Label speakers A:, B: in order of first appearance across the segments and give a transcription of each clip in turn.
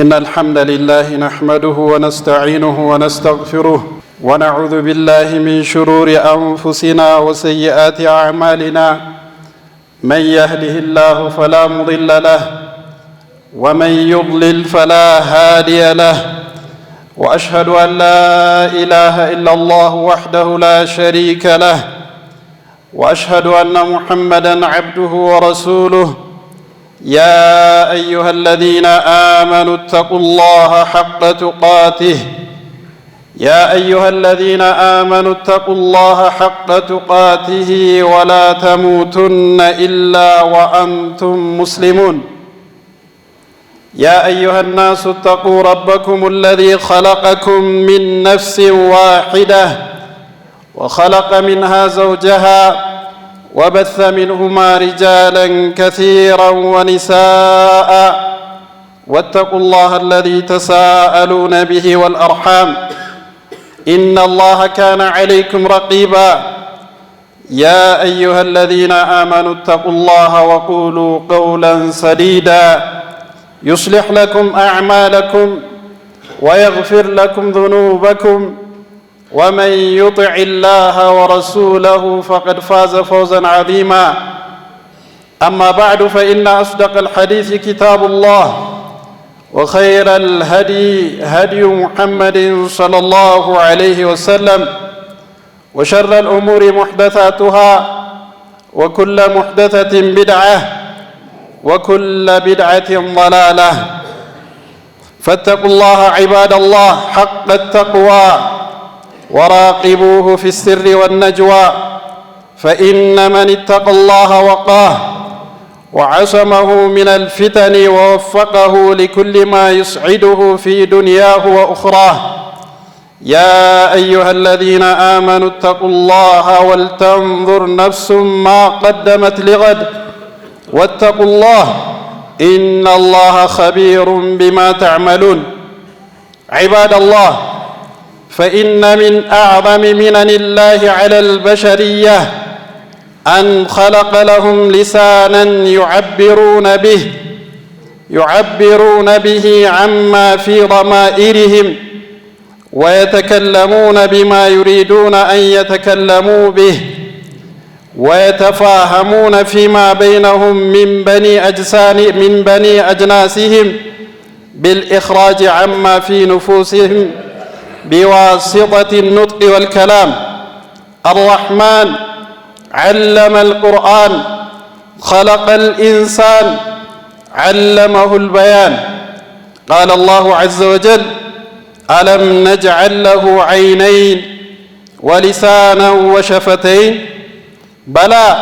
A: إن الحمد لله نحمده ونستعينه ونستغفره ونعوذ بالله من شرور أنفسنا وسيئات أعمالنا من يهده الله فلا مضل له ومن يضلل فلا هادي له وأشهد أن لا إله إلا الله وحده لا شريك له وأشهد أن محمدًا عبده ورسوله يا أيها الذين آمنوا اتقوا الله حق تقاته يا أيها الذين آمنوا اتقوا الله حق تقاته ولا تموتن إلا وأنتم مسلمون يا أيها الناس اتقوا ربكم الذي خلقكم من نفس واحدة وخلق منها زوجها وبث منهما رجالا كثيرا ونساء واتقوا الله الذي تساءلون به والأرحام إن الله كان عليكم رقيبا يا أيها الذين آمنوا اتقوا الله وقولوا قولا سديدا يصلح لكم أعمالكم ويغفر لكم ذنوبكم ومن يطع الله ورسوله فقد فاز فوزا عظيما أما بعد فإن أصدق الحديث كتاب الله وخير الهدي هدي محمد صلى الله عليه وسلم وشر الأمور محدثاتها وكل محدثة بدعة وكل بدعة ضلالة فاتقوا الله عباد الله حق التقوى وراقبوه في السر والنجوى فإن من اتقى الله وقاه وعصمه من الفتن ووفقه لكل ما يسعده في دنياه وأخراه يا أيها الذين آمنوا اتقوا الله ولتنظر نفس ما قدمت لغد واتقوا الله إن الله خبير بما تعملون عباد الله فإن من أعظم منن الله على البشرية أن خلق لهم لساناً يعبرون به عما في ضمائرهم ويتكلمون بما يريدون أن يتكلموا به ويتفاهمون فيما بينهم من بني أجناسهم بالإخراج عما في نفوسهم بواسطة النطق والكلام الرحمن علم القرآن خلق الإنسان علمه البيان قال الله عز وجل ألم نجعل له عينين ولسانا وشفتين بلى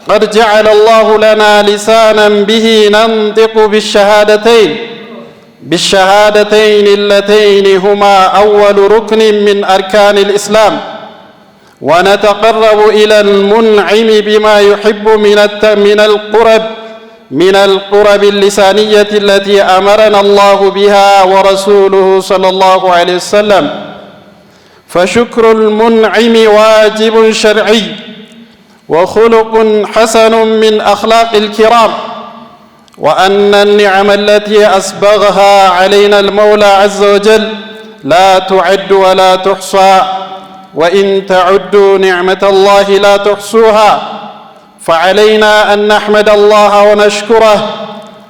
A: قد جعل الله لنا لسانا به ننطق بالشهادتين اللتين هما أول ركن من أركان الإسلام ونتقرب إلى المنعم بما يحب من القرب اللسانية التي أمرنا الله بها ورسوله صلى الله عليه وسلم فشكر المنعم واجب شرعي وخلق حسن من أخلاق الكرام وأن النعم التي أسبغها علينا المولى عز وجل لا تعد ولا تحصى وإن تعدوا نعمة الله لا تحصوها فعلينا أن نحمد الله ونشكره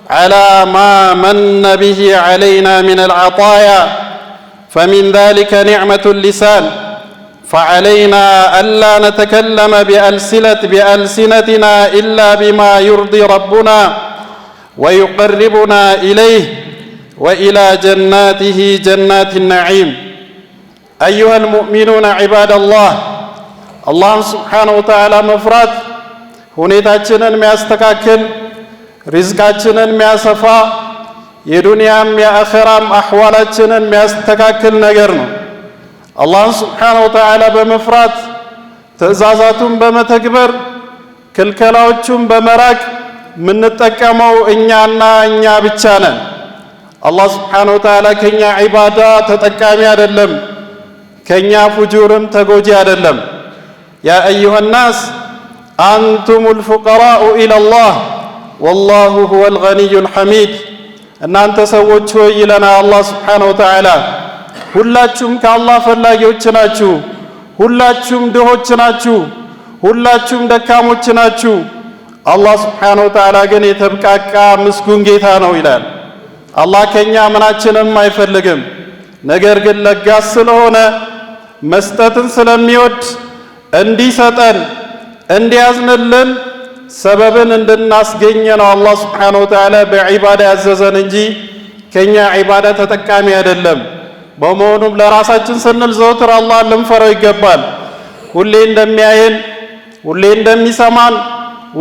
A: على ما من به علينا من العطايا فمن ذلك نعمة اللسان فعلينا ألا نتكلم بألسنتنا إلا بما يرضي ربنا ويقربنا إليه وإلى جناته جنات النعيم أيها المؤمنون عباد الله الله سبحانه وتعالى مفرات ሁኔታችንን የሚያስተካክል ሪዝቃችንን የሚያሰፋ የዱንያም የአኺራም አህዋላችንን የሚያስተካክል ነገር ነው አላህ Subhanahu Wa Ta'ala በመፍራት ትእዛዛቱን በመተግበር ክልከላዎቹን በመራቅ ምንጠቀመው እኛና እኛ ብቻ ነን አላህ Subhanahu Wa Ta'ala ከኛ ዒባዳ ተጠቃሚ አይደለም ከኛ ፍጁርም ተጎጂ አይደለም ያ አዩሃ الناس أنتم الفقراء إلى الله والله هو الغني الحميد እናንተ ሰዎች ሆይ ይለናል አላህ ሱብሓነሁ ወተዓላ ሁላችሁም ከአላህ ፈላጊዎች ናችሁ ሁላችሁም ድሆች ናችሁ ሁላችሁም ደካሞች ናችሁ አላህ ሱብሓነሁ ወተዓላ ግን የተብቃቃ ምስጉን ጌታ ነው ይላል አላህ ከኛ ምናችንም አይፈልግም ነገር ግን ለጋስ ስለሆነ መስጠትን ስለሚወድ እንዲሰጠን እንዲያዝንልን ሰበብን እንድናስገኝ ነው አላህ ሱብሓነሁ ወተዓላ በዒባዳ ያዘዘን እንጂ ከኛ ዒባዳ ተጠቃሚ አይደለም በመሆኑም ለራሳችን ስንል ዘወትር አላህን ልንፈራው ይገባል ሁሌ እንደሚያየን ሁሌ እንደሚሰማን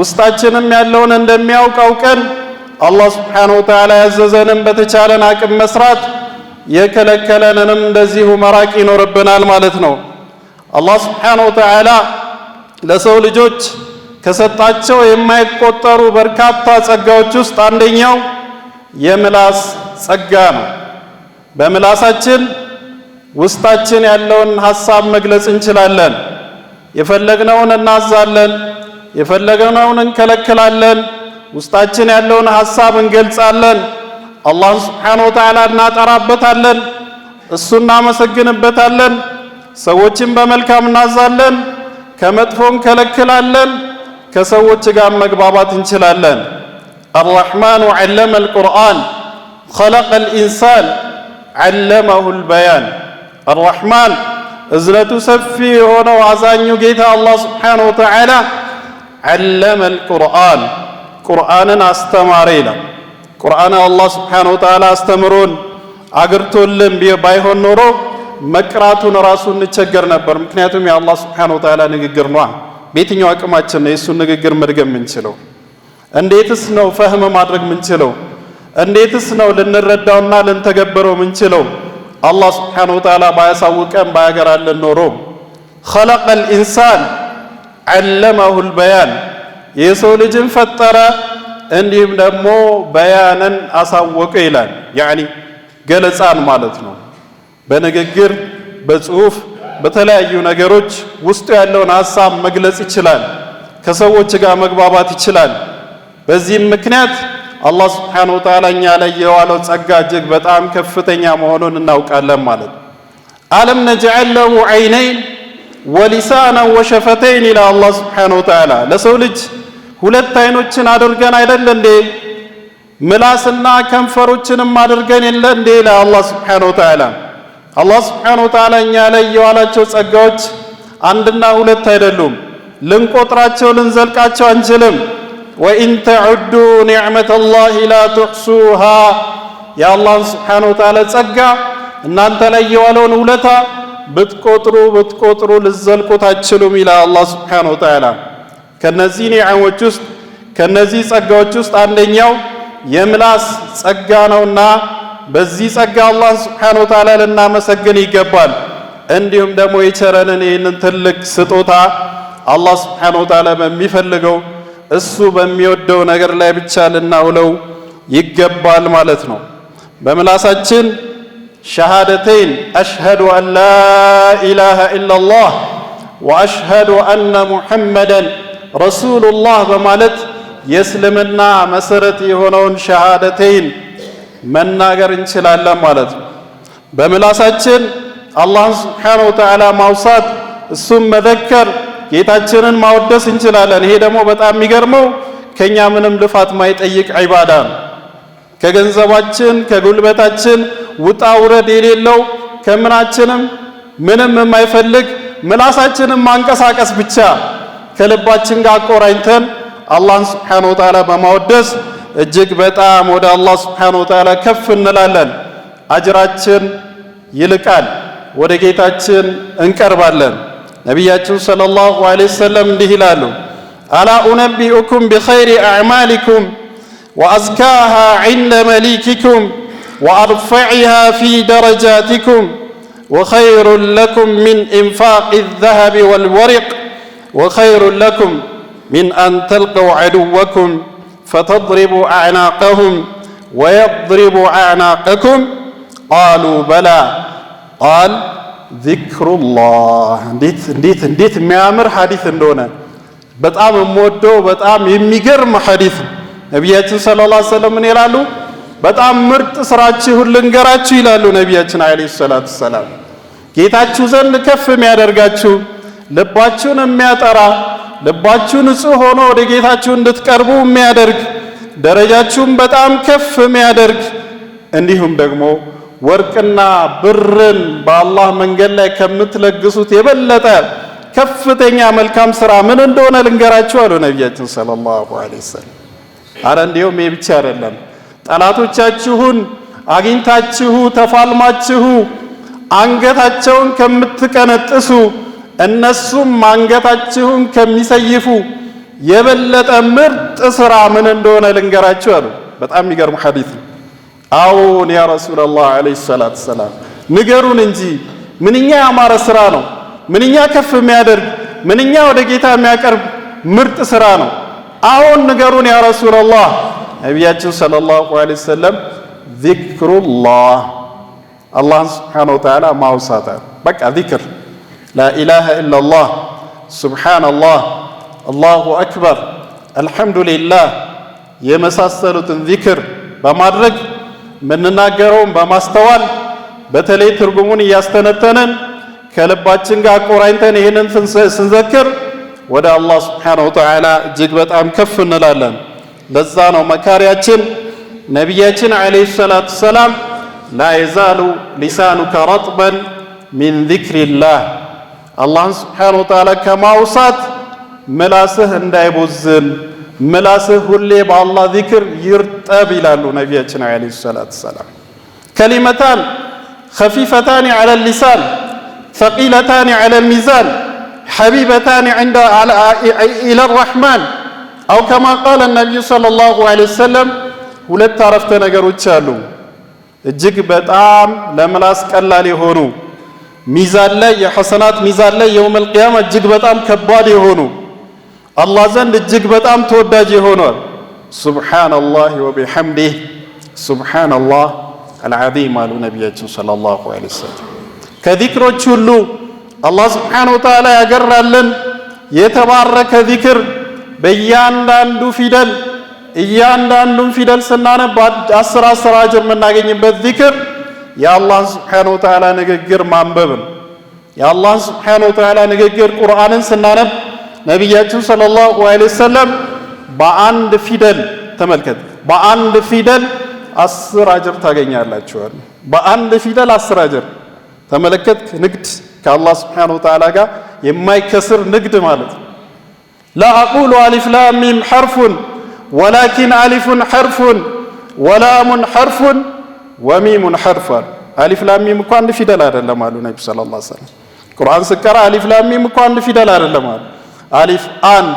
A: ውስጣችንም ያለውን እንደሚያውቅ አውቀን አላህ ሱብሓነሁ ወተዓላ ያዘዘንን በተቻለን አቅም መስራት የከለከለንንም እንደዚሁ መራቅ ይኖርብናል ማለት ነው አላህ ሱብሓነሁ ወተዓላ ለሰው ልጆች ከሰጣቸው የማይቆጠሩ በርካታ ጸጋዎች ውስጥ አንደኛው የምላስ ጸጋ ነው በምላሳችን ውስጣችን ያለውን ሐሳብ መግለጽ እንችላለን የፈለግነውን እናዛለን የፈለግነውን እንከለክላለን ውስጣችን ያለውን ሐሳብ እንገልጻለን አላህን ሱብሓነሁ ወተዓላ እናጠራበታለን እሱን እናመሰግንበታለን ሰዎችን በመልካም እናዛለን ከመጥፎ እንከለክላለን ከሰዎች ጋር መግባባት እንችላለን الرحمن علم القرآن خلق الإنسان علمه البيان الرحمن እዝነቱ ሰፊ የሆነው አዛኙ ጌታ አላህ ሱብሓነሁ ወተዓላ علم القرآن ቁርአንን አስተማረ ይላል ቁርአን አላህ ሱብሓነሁ ወተዓላ አስተምሮን አግርቶልን ባይሆን ኖሮ መቅራቱን ራሱን እንቸገር ነበር ምክንያቱም የአላህ ሱብሓነሁ ወተዓላ ንግግር ነው በየትኛው አቅማችን ነው የሱን ንግግር መድገም የምንችለው እንዴትስ ነው ፈህም ማድረግ የምንችለው እንዴትስ ነው ልንረዳውና ልንተገበረው የምንችለው አላህ ሱብሓነሁ ወተዓላ ባያሳውቀን ባያገራልን ኖሮ خلق الإنسان علمه البيان የሰው ልጅን ፈጠረ እንዲሁም ደግሞ በያንን አሳወቀ ይላል ያኒ ገለጻን ማለት ነው በንግግር በጽሁፍ በተለያዩ ነገሮች ውስጡ ያለውን ሐሳብ መግለጽ ይችላል ከሰዎች ጋር መግባባት ይችላል በዚህም ምክንያት አላህ ሱብሓነሁ ወተዓላ እኛ ላይ የዋለው ጸጋ እጅግ በጣም ከፍተኛ መሆኑን እናውቃለን ማለት አለም ነጅዐል ለሁ ዐይነይን ወሊሳና ወሸፈተይን ኢላ አላህ ሱብሓነሁ ወተዓላ ለሰው ልጅ ሁለት አይኖችን አድርገን አይደል እንዴ ምላስና ከንፈሮችንም አድርገን የለ እንዴ ለአላህ ሱብሓነሁ ወተዓላ አላህ ሱብሓነሁ ወተዓላ እኛ ላይ የዋላቸው ጸጋዎች አንድና ሁለት አይደሉም ልንቆጥራቸው ልንዘልቃቸው አንችልም ወኢን ተዑዱ ኒዕመተላሂ ላ ትሕሱሃ የአላህ ሱብሓነሁ ወተዓላ ጸጋ እናንተ ላይ የዋለውን ውለታ ብትቆጥሩ ልዘልቁት አትችሉም ይላል አላህ ሱብሓነሁ ወተዓላ ከነዚህ ኒዕሞች ውስጥ ከነዚህ ጸጋዎች ውስጥ አንደኛው የምላስ ጸጋ ነውና በዚህ ጸጋ አላህ ሱብሓነሁ ወተዓላ ልናመሰግን ይገባል እንዲሁም ደግሞ የቸረንን ይህንን ትልቅ ስጦታ አላህ ሱብሓነሁ ወተዓላ በሚፈልገው እሱ በሚወደው ነገር ላይ ብቻ ልናውለው ይገባል ማለት ነው በምላሳችን ሸሃደተይን አሽሀዱ አን ላ ኢላሃ ኢላላህ ወአሽሀዱ አነ ሙሐመደን ረሱሉላህ በማለት የእስልምና መሰረት የሆነውን ሸሃደተይን መናገር እንችላለን ማለት ነው በምላሳችን አላህን ሱብሓነሁ ወተዓላ ማውሳት እሱም መዘከር ጌታችንን ማወደስ እንችላለን ይሄ ደግሞ በጣም የሚገርመው ከኛ ምንም ልፋት ማይጠይቅ ዒባዳ ነው ከገንዘባችን ከጉልበታችን ውጣ ውረድ የሌለው ከምናችንም ምንም የማይፈልግ ምላሳችንን ማንቀሳቀስ ብቻ ከልባችን ጋር አቆራኝተን አላህን ሱብሓነሁ ወተዓላ በማወደስ እጅግ በጣም ወደ አላህ ሱብሓነሁ ወተዓላ ከፍ እንላለን አጅራችን ይልቃል ወደ ጌታችን እንቀርባለን ነቢያችን ሰለላሁ ዐለይሂ ወሰለም እንዲህ ይላሉ አላ ኡነቢኡኩም ቢኸይሪ አዕማሊኩም ወአዝካሃ ዒንደ መሊኪኩም ወአርፈዒሃ ፊ ደረጃቲኩም ወኸይሩን ለኩም ሚን ኢንፋቂ الذهب والورق وخير لكم من أن تلقوا عدوكم فتضربوا أعناقهم ويضربوا أعناقكم قالوا بلى قال ذكر الله እንዴት የሚያምር ሐዲስ እንደሆነ በጣም የምወደው በጣም የሚገርም ሐዲስ ነቢያችን ሰለላሁ ዐለይሂ ወሰለም ምን ይላሉ በጣም ምርጥ ስራችሁን ልንገራችሁ ይላሉ ነቢያችን አለይሂ ሰላቱ ሰላም። ጌታችሁ ዘንድ ከፍ የሚያደርጋችሁ ልባችሁን የሚያጠራ ልባችሁ ንጹህ ሆኖ ወደ ጌታችሁ እንድትቀርቡ የሚያደርግ ደረጃችሁን በጣም ከፍ የሚያደርግ እንዲሁም ደግሞ ወርቅና ብርን በአላህ መንገድ ላይ ከምትለግሱት የበለጠ ከፍተኛ መልካም ስራ ምን እንደሆነ ልንገራችሁ አሉ ነቢያችን ሰለላሁ ዐለይሂ ወሰለም። አረ እንዲሁም ይህ ብቻ አይደለም፣ ጠላቶቻችሁን አግኝታችሁ ተፋልማችሁ አንገታቸውን ከምትቀነጥሱ እነሱም አንገታችሁን ከሚሰይፉ የበለጠ ምርጥ ስራ ምን እንደሆነ ልንገራችሁ አሉ። በጣም የሚገርም ሐዲስ ነው። አዎን ያ ረሱላላህ ዐለይሂ ሰላቱ ሰላም ንገሩን እንጂ ምንኛ ያማረ ስራ ነው፣ ምንኛ ከፍ የሚያደርግ ምንኛ ወደ ጌታ የሚያቀርብ ምርጥ ስራ ነው። አዎን ንገሩን ያ ረሱላላህ። ነቢያችን ሰለላሁ ዐለይሂ ወሰለም ዚክሩላህ አላህን ስብሓነሁ ወተዓላ ማውሳት፣ በቃ ዚክር ላኢላሃ ኢለላህ ሱብሓነላህ አላሁ አክበር አልሐምዱሊላህ የመሳሰሉትን ዚክር በማድረግ ምንናገረውን በማስተዋል በተለይ ትርጉሙን እያስተነተንን ከልባችን ጋር አቆራኝተን ይህንን ስንዘክር ወደ አላህ ስብሓነሁ ወተዓላ እጅግ በጣም ከፍ እንላለን። ለዛ ነው መካሪያችን ነቢያችን ዐለይሂ ሰላቱ ሰላም ላ የዛሉ ሊሳኑከ ረጥበን ሚን ዚክሪላህ አላህን ስብሓነሁ ወተዓላ ከማውሳት ምላስህ እንዳይቦዝን ምላስህ ሁሌ በአላህ ዚክር ይርጠብ ይላሉ ነቢያችን ዐለይሂ ሰላቱ ሰላም። ከሊመታን ኸፊፈታን ዐለ ሊሳን ሰቂለታን ዐለ ሚዛን ሐቢበታን ኢለ ረሕማን አው ከማ ቃለ ነቢዩ ሰለላሁ ዐለይሂ ወሰለም። ሁለት አረፍተ ነገሮች አሉ እጅግ በጣም ለምላስ ቀላል የሆኑ ሚዛን ላይ የሐሰናት ሚዛን ላይ የውመል ቂያማ እጅግ በጣም ከባድ የሆኑ አላህ ዘንድ እጅግ በጣም ተወዳጅ የሆኗል። ሱብሓነላህ ወቢሐምዲህ ሱብሓነላህ አልዓዚም አሉ ነቢያችን ሰለላሁ ዐለይሂ ወሰለም። ከዚክሮች ሁሉ አላህ ስብሓነሁ ወተዓላ ያገራልን የተባረከ ዚክር በእያንዳንዱ ፊደል እያንዳንዱን ፊደል ስናነብ 10 አጅር የምናገኝበት ዚክር የአላህን ስብሓነሁ ወተዓላ ንግግር ማንበብን የአላህን ስብሓነሁ ወተዓላ ንግግር ቁርአንን ስናነብ ነቢያችን ሰለላሁ ዐለይሂ ወሰለም በአንድ ፊደል ተመልከት፣ በአንድ ፊደል 10 አጅር ታገኛላችኋል። በአንድ ፊደል 10 አጅር ተመለከት። ንግድ ከአላህ ስብሓነሁ ወተዓላ ጋር የማይከስር ንግድ ማለት ነው። ላ አቁሉ አሊፍ ላም ሚም ሐርፉን ወላኪን አሊፉን ሐርፉን ወላሙን ሐርፉን ወሚሙን ሐርፉን። አሊፍ ላም ሚም እኮ አንድ ፊደል አይደለም አሉ ነቢ ሰለላሁ ዐለይሂ ወሰለም። ቁርአን ስቀራ አሊፍ ላም ሚም እኮ አንድ ፊደል አይደለም አሉ። አሊፍ አንድ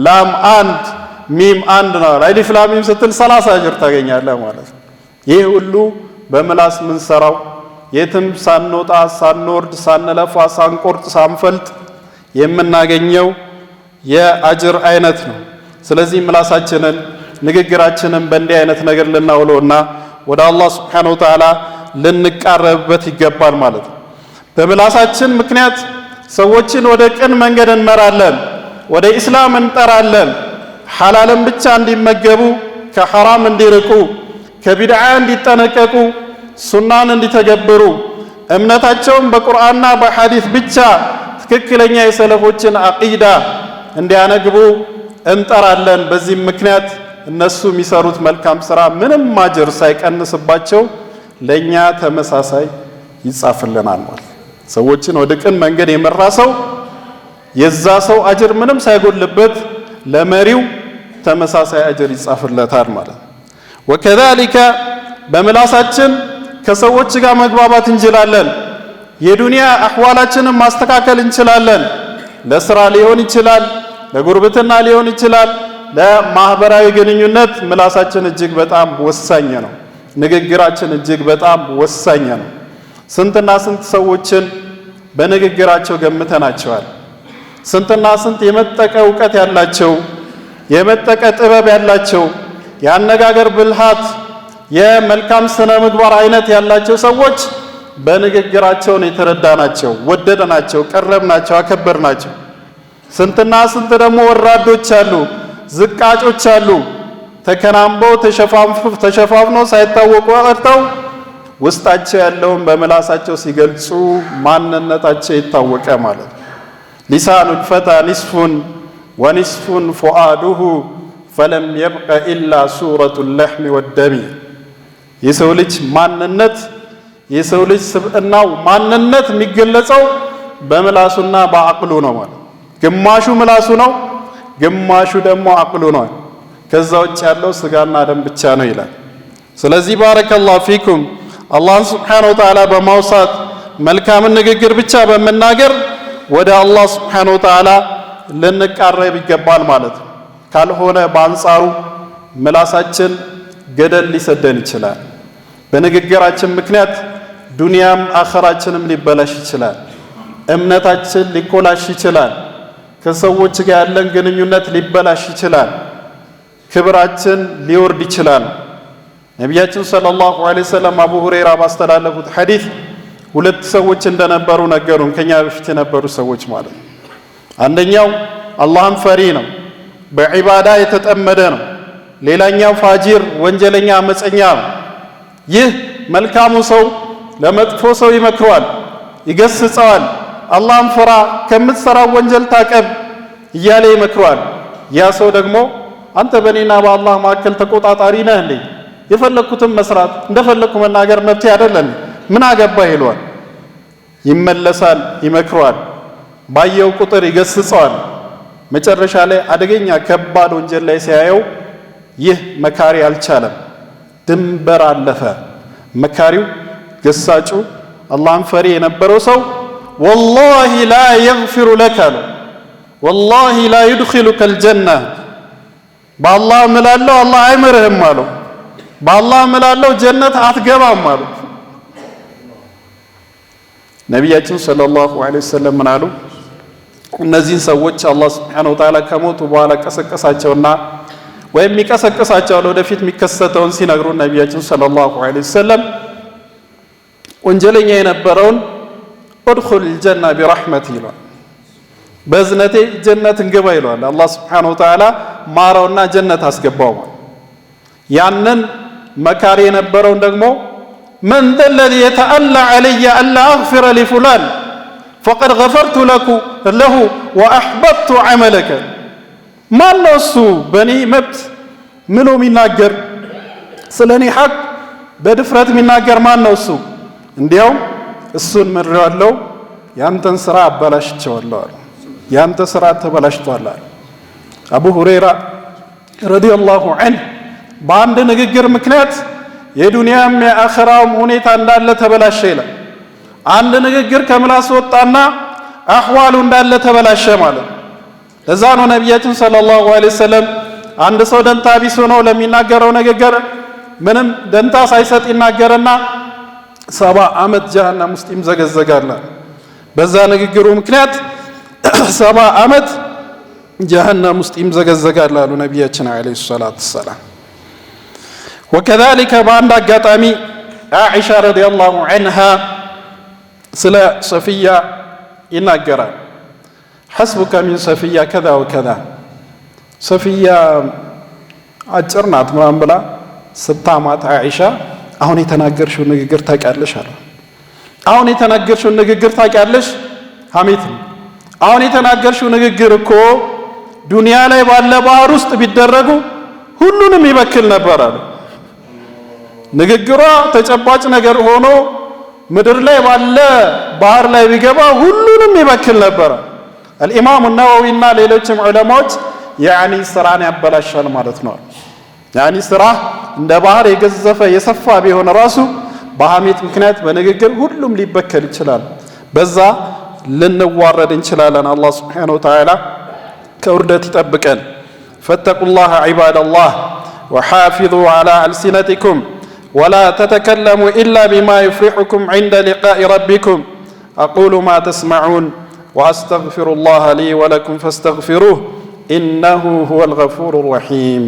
A: ላም አንድ ሚም አንድ ነው። አሊፍ ላም ሚም ስትል 30 አጅር ታገኛለህ ማለት ነው። ይህ ሁሉ በምላስ ምን ሰራው የትም ሳንወጣ ሳንወርድ ሳንለፋ ሳንቆርጥ ሳንፈልጥ የምናገኘው የአጅር አይነት ነው። ስለዚህ ምላሳችንን ንግግራችንን በእንዲህ አይነት ነገር ልናውለውና ወደ አላህ ስብሓነሁ ወተዓላ ልንቃረብበት ይገባል ማለት ነው። በምላሳችን ምክንያት ሰዎችን ወደ ቅን መንገድ እንመራለን፣ ወደ ኢስላም እንጠራለን። ሐላልን ብቻ እንዲመገቡ ከሐራም እንዲርቁ ከቢድዓ እንዲጠነቀቁ ሱናን እንዲተገብሩ እምነታቸውን በቁርአንና በሐዲስ ብቻ ትክክለኛ የሰለፎችን አቂዳ እንዲያነግቡ እንጠራለን። በዚህም ምክንያት እነሱ የሚሰሩት መልካም ስራ ምንም አጅር ሳይቀንስባቸው ለኛ ተመሳሳይ ይጻፍልናል ማለት። ሰዎችን ወደ ቅን መንገድ የመራ ሰው የዛ ሰው አጅር ምንም ሳይጎልበት ለመሪው ተመሳሳይ አጅር ይጻፍለታል ማለት። ወከዛሊከ በምላሳችን ከሰዎች ጋር መግባባት እንችላለን። የዱንያ አህዋላችንን ማስተካከል እንችላለን። ለስራ ሊሆን ይችላል፣ ለጉርብትና ሊሆን ይችላል፣ ለማህበራዊ ግንኙነት ምላሳችን እጅግ በጣም ወሳኝ ነው። ንግግራችን እጅግ በጣም ወሳኝ ነው። ስንትና ስንት ሰዎችን በንግግራቸው ገምተናቸዋል። ስንትና ስንት የመጠቀ እውቀት ያላቸው የመጠቀ ጥበብ ያላቸው የአነጋገር ብልሃት የመልካም ስነ ምግባር አይነት ያላቸው ሰዎች በንግግራቸውን የተረዳናቸው፣ ወደደናቸው፣ ቀረብናቸው፣ አከበርናቸው። ስንትና ስንት ደግሞ ወራዶች አሉ፣ ዝቃጮች አሉ፣ ተከናንበው ተሸፋፍነው ሳይታወቁ ቀርተው ውስጣቸው ያለውን በምላሳቸው ሲገልጹ ማንነታቸው ይታወቀ ማለት ነው። ሊሳኑል ፈታ ኒስፉን ወኒስፉን ፉአዱሁ ፈለም የብቀ ኢላ ሱረቱል ለሕሚ ወደሚ። የሰው ልጅ ማንነት የሰው ልጅ ስብዕናው ማንነት የሚገለጸው በምላሱና በአቅሉ ነው ማለት። ግማሹ ምላሱ ነው፣ ግማሹ ደግሞ አቅሉ ነው። ከዛ ውጭ ያለው ስጋና ደም ብቻ ነው ይላል። ስለዚህ ባረከላሁ ፊኩም አላህን ሱብሓነሁ ወተዓላ በማውሳት መልካምን ንግግር ብቻ በመናገር ወደ አላህ ሱብሓነሁ ወተዓላ ልንቃረብ ይገባል ማለት ነው። ካልሆነ በአንጻሩ ምላሳችን ገደል ሊሰደን ይችላል። በንግግራችን ምክንያት ዱንያም አኸራችንም ሊበላሽ ይችላል። እምነታችን ሊኮላሽ ይችላል። ከሰዎች ጋር ያለን ግንኙነት ሊበላሽ ይችላል። ክብራችን ሊወርድ ይችላል። ነቢያችን ሰለላሁ ዐለይሂ ወሰለም አቡ ሁረይራ ባስተላለፉት ሐዲስ ሁለት ሰዎች እንደነበሩ ነገሩን፣ ከኛ በፊት የነበሩ ሰዎች ማለት ነው። አንደኛው አላህን ፈሪ ነው፣ በዒባዳ የተጠመደ ነው። ሌላኛው ፋጂር ወንጀለኛ አመፀኛ ነው። ይህ መልካሙ ሰው ለመጥፎ ሰው ይመክረዋል፣ ይገስጸዋል። አላህን ፍራ፣ ከምትሰራው ወንጀል ታቀብ እያለ ይመክረዋል። ያ ሰው ደግሞ አንተ በእኔና በአላህ መካከል ተቆጣጣሪ ነህ እንዴ? የፈለኩትን መስራት እንደፈለኩ መናገር መብቴ አይደለም? ምን አገባህ ይለዋል። ይመለሳል፣ ይመክረዋል፣ ባየው ቁጥር ይገስጸዋል። መጨረሻ ላይ አደገኛ ከባድ ወንጀል ላይ ሲያየው ይህ መካሪ አልቻለም፣ ድንበር አለፈ። መካሪው ገሳጩ አላህን ፈሪ የነበረው ሰው ወላሂ ላ የግፊሩ ለከ አለው፣ ወላሂ ላ ዩድኺሉከ አልጀና፣ በአላህ እምላለሁ አላህ አይምርህም አለው፣ በአላህ እምላለሁ ጀነት አትገባም አለው። ነቢያችን ሰለላሁ ዐለይሂ ወሰለም ምን አሉ? እነዚህን ሰዎች አላህ ሱብሓነሁ ወተዓላ ከሞቱ በኋላ ቀሰቀሳቸውና ወይም የሚቀሰቅሳቸው ወደፊት የሚከሰተውን ሲነግሩ ነቢያችን ሰለላሁ ዐለይሂ ወሰለም ወንጀለኛ የነበረውን ኡድኹል ጀና ቢረሕመቲ ይለዋል፣ በእዝነቴ ጀነትን ግባ ይለዋል። አላህ ሱብሓነሁ ወተዓላ ማረውና ጀነት አስገባው። ያንን መካሪ የነበረውን ደግሞ መን ዘለዚ የተአላ ዐለየ አላ አግፊረ ሊፉላን ፈቀድ ገፈርቱ ለሁ ወአሕበብቱ ዐመለከ። ማን ነው እሱ በእኔ መብት ምሎ የሚናገር ስለ እኔ ሐቅ በድፍረት የሚናገር ማን ነው እሱ? እንዲያውም እሱን ምሬዋለሁ፣ ያንተን ስራ አበላሽቸዋለሁ አሉ። ያንተ ስራ ተበላሽቷል አሉ። አቡ ሁረይራ ረዲየላሁ ዐንሁ በአንድ ንግግር ምክንያት የዱንያም የአኺራውም ሁኔታ እንዳለ ተበላሸ ይላል። አንድ ንግግር ከምላስ ወጣና አህዋሉ እንዳለ ተበላሸ ማለት ነው። ለዛ ነው ነቢያችን ሰለላሁ ዐለይሂ ወሰለም አንድ ሰው ደንታ ቢስ ሆኖ ለሚናገረው ንግግር ምንም ደንታ ሳይሰጥ ይናገርና 70 ዓመት ጀሃነም ውስጥ ይምዘገዘጋል። በዛ ንግግሩ ምክንያት 70 ዓመት ጀሃነም ውስጥ ይምዘገዘጋል አሉ ነቢያችን ዐለይሂ ሰላቱ ወሰላም። ወከዛሊከ በአንድ አጋጣሚ አኢሻ ረዲየላሁ ዐንሃ ስለ ሰፊያ ይናገራል። ሐስቡከ ሚን ሰፊያ ከዛ ወከዛ፣ ሰፊያ አጭር ናት ምናምን ብላ ስታማት አኢሻ አሁን የተናገርሽው ንግግር ታውቂያለሽ አለ። አሁን የተናገርሽው ንግግር ታውቂያለሽ? ሐሜት ነው። አሁን የተናገርሽው ንግግር እኮ ዱንያ ላይ ባለ ባህር ውስጥ ቢደረጉ ሁሉንም ይበክል ነበር አለ። ንግግሯ ተጨባጭ ነገር ሆኖ ምድር ላይ ባለ ባህር ላይ ቢገባ ሁሉንም ይበክል ነበር። አልኢማሙ ነወዊና ሌሎችም ዑለማዎች ያኒ ስራን ያበላሻል ማለት ነው። ያኒ ስራ እንደ ባህር የገዘፈ የሰፋ ቢሆን ራሱ በሐሜት ምክንያት በንግግር ሁሉም ሊበከል ይችላል። በዛ ልንዋረድ እንችላለን። አላህ ሱብሓነሁ ወተዓላ ከውርደት ይጠብቀን። ፈተቁላህ ዒባደላህ ወሓፊዙ ዐላ አልሲነቲኩም ወላ ተተከለሙ ኢላ ቢማ ዩፍሪሑኩም ዒንደ ሊቃኢ ረቢኩም አቁሉ ማ ተስመዑን ወአስተግፊሩላህ ሊ ወለኩም ፈስተግፊሩህ ኢነሁ ሁወል ገፉሩ ረሒም።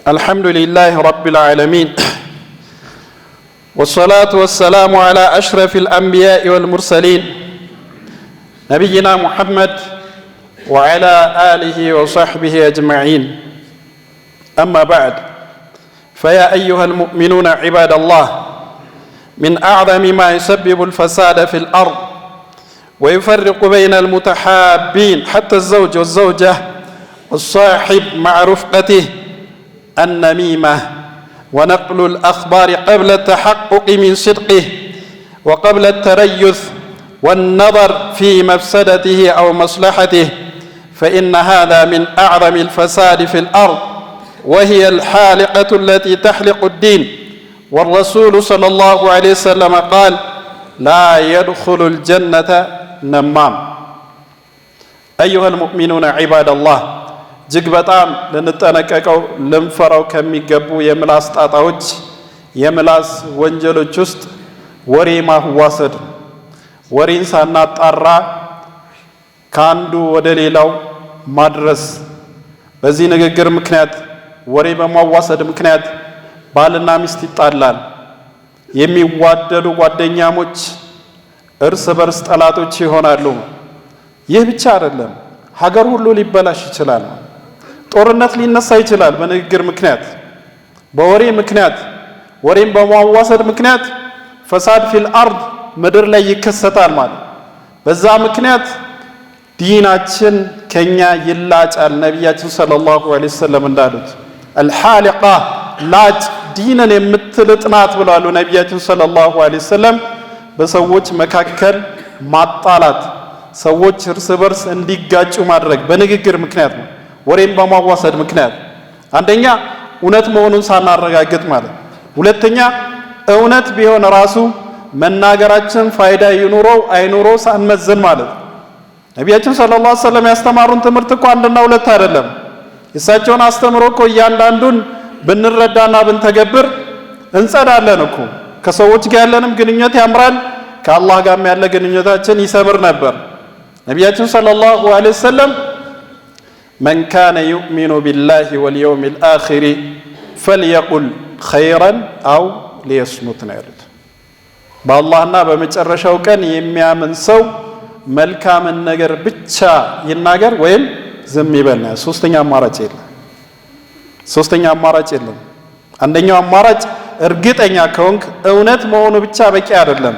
A: አልሐምዱሊላህ ረቢል ዓለሚን ወሰላቱ ወሰላሙ ዐላ አሽረፊል አንቢያኢ ወል ሙርሰሊን ነቢይና ሙሐመድ وعلى آله وصحبه أجمعين. أما بعد، فيا أيها المؤمنون عباد الله، من أعظم ما يسبب الفساد في الأرض ويفرق بين المتحابين حتى الزوج والزوجة والصاحب مع رفقته النميمة ونقل الأخبار قبل التحقق من صدقه وقبل التريث والنظر في مفسدته أو مصلحته، فإن هذا من أعظم الفساد في الأرض، وهي الحالقة التي تحلق الدين. والرسول صلى الله عليه وسلم قال: لا يدخل الجنة نمام. أيها المؤمنون عباد الله، እጅግ በጣም ልንጠነቀቀው ልንፈራው ከሚገቡ የምላስ ጣጣዎች የምላስ ወንጀሎች ውስጥ ወሬ ማዋሰድ፣ ወሬን ሳናጣራ ከአንዱ ወደ ሌላው ማድረስ። በዚህ ንግግር ምክንያት፣ ወሬ በማዋሰድ ምክንያት ባልና ሚስት ይጣላል። የሚዋደዱ ጓደኛሞች እርስ በርስ ጠላቶች ይሆናሉ። ይህ ብቻ አይደለም፣ ሀገር ሁሉ ሊበላሽ ይችላል። ጦርነት ሊነሳ ይችላል። በንግግር ምክንያት፣ በወሬ ምክንያት፣ ወሬን በማዋሰድ ምክንያት ፈሳድ ፊል አርድ ምድር ላይ ይከሰታል ማለት። በዛ ምክንያት ዲናችን ከኛ ይላጫል። ነቢያችን ሰለላሁ ዐለይሂ ወሰለም እንዳሉት አልሐሊቃ ላጭ ዲንን የምትልጥ ናት ብለዋል ነቢያችን ሰለላሁ ዐለይሂ ወሰለም። በሰዎች መካከል ማጣላት፣ ሰዎች እርስ በርስ እንዲጋጩ ማድረግ በንግግር ምክንያት ነው፣ ወሬን በማዋሰድ ምክንያት። አንደኛ እውነት መሆኑን ሳናረጋግጥ ማለት፣ ሁለተኛ እውነት ቢሆን ራሱ መናገራችን ፋይዳ ይኑረው አይኑረው ሳንመዝን ማለት። ነቢያችን ሰለላሁ ዐለይሂ ወሰለም ያስተማሩን ትምህርት እኮ አንድና ሁለት አይደለም። የእሳቸውን አስተምሮ እኮ እያንዳንዱን ብንረዳና ብንተገብር እንጸዳለን እኮ። ከሰዎች ጋር ያለንም ግንኙነት ያምራል፣ ከአላህ ጋርም ያለ ግንኙነታችን ይሰምር ነበር። ነቢያችን ሰለላሁ ዐለይሂ ወሰለም መን ካነ ዩእሚኑ ቢላሂ ወልየውሚል አኺሪ ፈልየቁል ኸይረን አው ሊየስሙት ነው ያሉት። በአላህና በመጨረሻው ቀን የሚያምን ሰው መልካምን ነገር ብቻ ይናገር ወይም ዝም ይበል። ሶስተኛ አማራጭ የለም። ሶስተኛ አማራጭ የለም። አንደኛው አማራጭ እርግጠኛ ከሆንክ እውነት መሆኑ ብቻ በቂ አይደለም።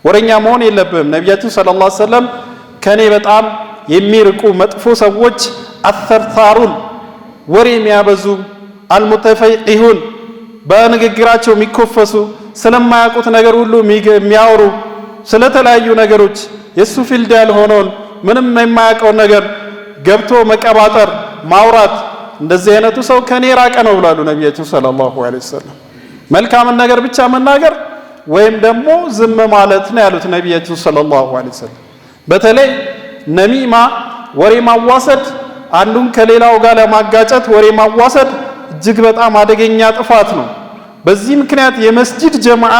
A: ወረኛ መሆን የለብህም። ነቢያችን ሰለላሁ ዐለይሂ ወሰለም ከኔ በጣም የሚርቁ መጥፎ ሰዎች አተርታሩን ወሬ የሚያበዙ አልሙተፈቂሁን በንግግራቸው የሚኮፈሱ ስለማያውቁት ነገር ሁሉ የሚያወሩ ስለተለያዩ ነገሮች የሱ ፊልድ ያልሆነውን ምንም የማያውቀውን ነገር ገብቶ መቀባጠር ማውራት፣ እንደዚህ አይነቱ ሰው ከኔ ራቀ ነው ብላሉ ነቢያችን ሰለላሁ ዐለይሂ ወሰለም። መልካምን ነገር ብቻ መናገር ወይም ደግሞ ዝም ማለት ነው ያሉት ነቢያችን ሰለላሁ ዐለይሂ ወሰለም። በተለይ ነሚማ ወሬ ማዋሰድ፣ አንዱን ከሌላው ጋር ለማጋጨት ወሬ ማዋሰድ እጅግ በጣም አደገኛ ጥፋት ነው። በዚህ ምክንያት የመስጂድ ጀማዓ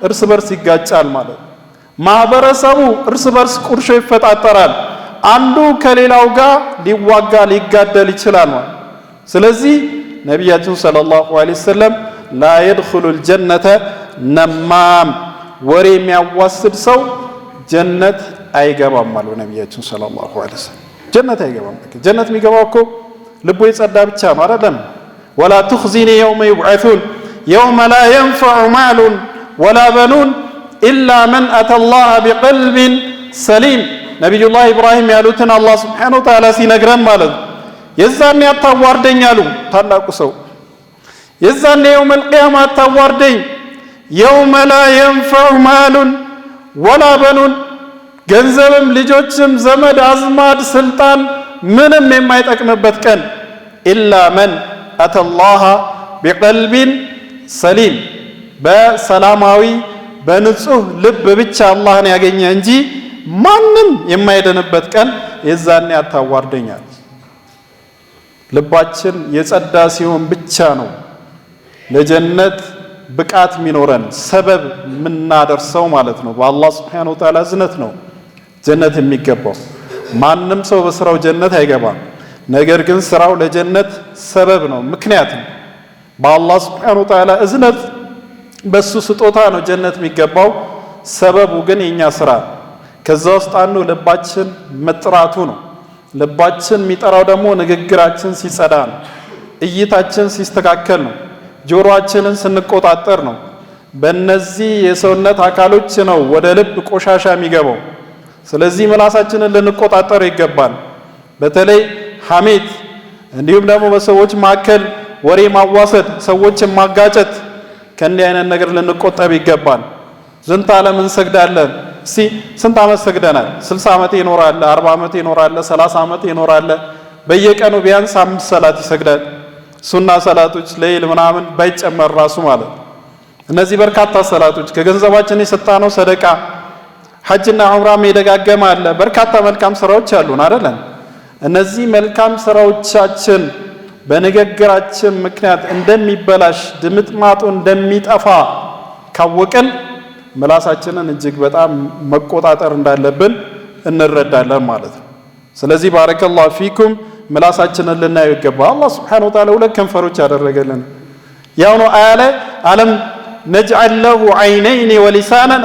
A: እርስ በርስ ይጋጫል ማለት፣ ማህበረሰቡ እርስ በርስ ቁርሾ ይፈጣጠራል፣ አንዱ ከሌላው ጋር ሊዋጋ ሊጋደል ይችላል ማለት። ስለዚህ ነቢያችን ሰለላሁ ዐለይሂ ወሰለም ላ የድኹሉል ጀነተ ነማም፣ ወሬ የሚያዋስድ ሰው ጀነት አይገባም አሉ ነቢያችን ሰለላሁ ዐለይሂ ወሰለም። ጀነት አይገባም። ጀነት የሚገባው እኮ ልቡ የጸዳ ብቻ ነው አይደለም። ወላ ትኽዚኒ የውመ ዩብዐሱን የውመ ላ የንፈዑ ማሉን ወላ በኑን ኢላ መን አተላህ ቢቀልቢን ሰሊም። ነቢዩላህ ኢብራሂም ያሉትን አላህ ሱብሓነሁ ወተዓላ ሲነግረን ማለት ነው። የዛኔ አታዋርደኝ አሉ ታላቁ ሰው። የዛኔ የውመል ቂያማ አታዋርደኝ፣ የውመ ላ የንፈዑ ማሉን ወላ በኑን፣ ገንዘብም ልጆችም ዘመድ አዝማድ ስልጣን ምንም የማይጠቅምበት ቀን፣ ኢላ መን አተላህ ቢቀልቢን ሰሊም፣ በሰላማዊ በንጹህ ልብ ብቻ አላህን ያገኘ እንጂ ማንም የማይደንበት ቀን የዛኔ አታዋርደኛል። ልባችን የጸዳ ሲሆን ብቻ ነው ለጀነት ብቃት የሚኖረን ሰበብ የምናደርሰው ማለት ነው። በአላህ ሱብሓነሁ ወተዓላ እዝነት ነው ጀነት የሚገባው። ማንም ሰው በስራው ጀነት አይገባም። ነገር ግን ስራው ለጀነት ሰበብ ነው፣ ምክንያት ነው። በአላህ ሱብሓነሁ ወተዓላ እዝነት በሱ ስጦታ ነው ጀነት የሚገባው። ሰበቡ ግን የኛ ስራ። ከዛ ውስጥ አንዱ ልባችን መጥራቱ ነው። ልባችን የሚጠራው ደግሞ ንግግራችን ሲጸዳ ነው። እይታችን ሲስተካከል ነው። ጆሮአችንን ስንቆጣጠር ነው። በእነዚህ የሰውነት አካሎች ነው ወደ ልብ ቆሻሻ የሚገባው። ስለዚህ ምላሳችንን ልንቆጣጠር ይገባል። በተለይ ሐሜት፣ እንዲሁም ደግሞ በሰዎች መካከል ወሬ ማዋሰድ፣ ሰዎችን ማጋጨት፣ ከእንዲህ አይነት ነገር ልንቆጠብ ይገባል። ዝንተ ዓለም እንሰግዳለን። እስቲ ስንት ዓመት ሰግደናል? 60 ዓመት ይኖራል፣ 40 ዓመት ይኖራል፣ 30 ዓመት ይኖራል። በየቀኑ ቢያንስ 5 ሰላት ይሰግዳል። ሱና ሰላቶች ለይል ምናምን ባይጨመር ራሱ ማለት ነው። እነዚህ በርካታ ሰላቶች ከገንዘባችን የሰጣነው ሰደቃ፣ ሐጅና ዑምራም የደጋገመ አለ። በርካታ መልካም ስራዎች አሉን አይደለም? እነዚህ መልካም ስራዎቻችን በንግግራችን ምክንያት እንደሚበላሽ ድምጥማጡ እንደሚጠፋ ካወቅን ምላሳችንን እጅግ በጣም መቆጣጠር እንዳለብን እንረዳለን ማለት ነው። ስለዚህ ባረከላሁ ፊኩም ምላሳችንን ልናየው ይገባል። አላህ ሱብሓነሁ ወተዓላ ሁለት ከንፈሮች ያደረገልን ያው ነው። አያ ላይ አለም ነጅዐል ለሁ ዐይነይን ወሊሳነን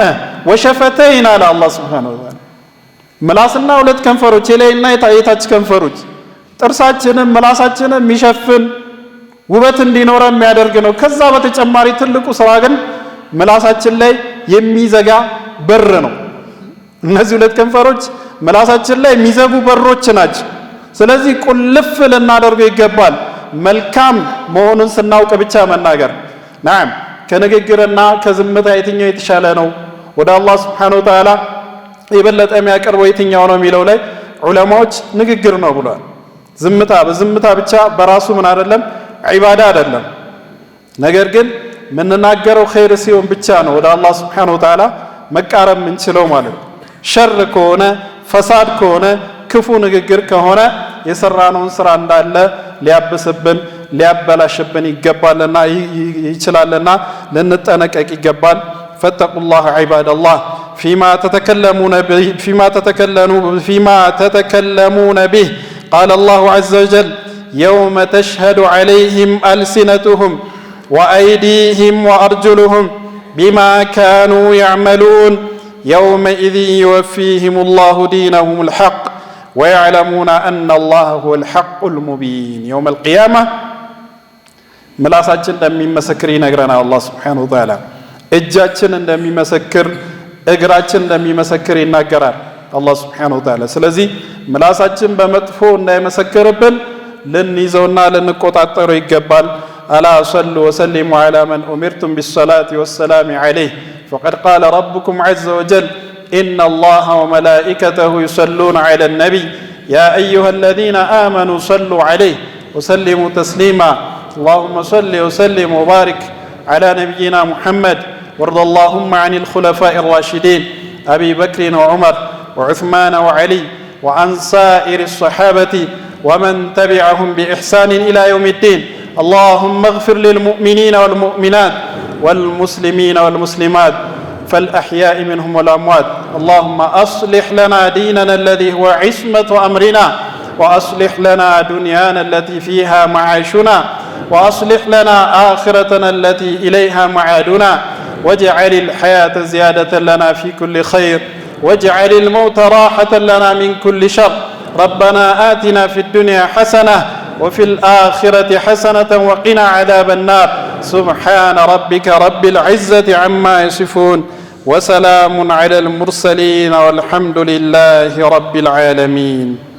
A: ወሸፈተይን አለ አላህ ሱብሓነሁ ወተዓላ። ምላስና ሁለት ከንፈሮች፣ የላይና የታች ከንፈሮች ጥርሳችንን ምላሳችንን የሚሸፍን ውበት እንዲኖረ የሚያደርግ ነው። ከዛ በተጨማሪ ትልቁ ስራ ግን ምላሳችን ላይ የሚዘጋ በር ነው። እነዚህ ሁለት ከንፈሮች ምላሳችን ላይ የሚዘጉ በሮች ናቸው። ስለዚህ ቁልፍ ልናደርገው ይገባል። መልካም መሆኑን ስናውቅ ብቻ መናገር። ናም ከንግግርና ከዝምታ የትኛው የተሻለ ነው? ወደ አላህ Subhanahu Wa Ta'ala የበለጠ የሚያቀርበው የትኛው ነው የሚለው ላይ ዑለማዎች ንግግር ነው ብሏል። ዝምታ በዝምታ ብቻ በራሱ ምን አይደለም ዒባዳ አይደለም። ነገር ግን ምንናገረው ኸይር ሲሆን ብቻ ነው ወደ አላህ Subhanahu Wa Ta'ala መቃረብ ምንችለው ማለት ነው። ሸር ከሆነ ፈሳድ ከሆነ ክፉ ንግግር ከሆነ የሰራነውን ስራ እንዳለ ሊያብስብን ሊያበላሽብን ይገባልና ይችላልና ልንጠነቀቅ ይገባል። ፈተቁላህ ዒባደላህ فيما تتكلمون به قال الله عز وجل يوم تشهد عليهم ألسنتهم وأيديهم وأرجلهم بما كانوا يعملون يومئذ يوفيهم الله دينهم الحق ويعلمون أن الله هو الحق المبين يوم القيامة ملاساችን እንደሚመሰክር ይነግረናል አላህ Subhanahu Wa Ta'ala። እጃችን እንደሚመሰክር እግራችን እንደሚመሰክር ይናገራል አላህ Subhanahu Wa Ta'ala። ስለዚህ ምላሳችን በመጥፎ እንዳይመሰክርብን ልንይዘውና ልንቆጣጠረው ይገባል። አላ ሰሉ ወሰሊሙ ዐላ መን ኡሚርቱም ቢሰላቲ ወሰላሚ ዐለይሂ ፈቀድ ቃለ ረቡኩም ዐዘ ወጀል ኢነ አላህ ወመላኢከተሁ ዩሰሉነ ዐለ ነቢይ ያ አዩሃ አለዚነ አመኑ ሰሉ ዐለይሂ ወሰሊሙ ተስሊማ اللهم صل وسلم وبارك على نبينا محمد وارض اللهم عن الخلفاء الراشدين أبي بكر وعمر وعثمان وعلي وعن سائر الصحابة ومن تبعهم بإحسان إلى يوم الدين اللهم اغفر للمؤمنين والمؤمنات والمسلمين والمسلمات فالأحياء منهم والأموات اللهم أصلح لنا ديننا الذي هو عصمة أمرنا وأصلح لنا دنيانا التي فيها معاشنا وأصلح لنا آخرتنا التي إليها معادنا واجعل الحياة زيادة لنا في كل خير واجعل الموت راحة لنا من كل شر ربنا آتنا في الدنيا حسنة وفي الآخرة حسنة وقنا عذاب النار سبحان ربك رب العزة عما يصفون وسلام على المرسلين والحمد لله رب العالمين.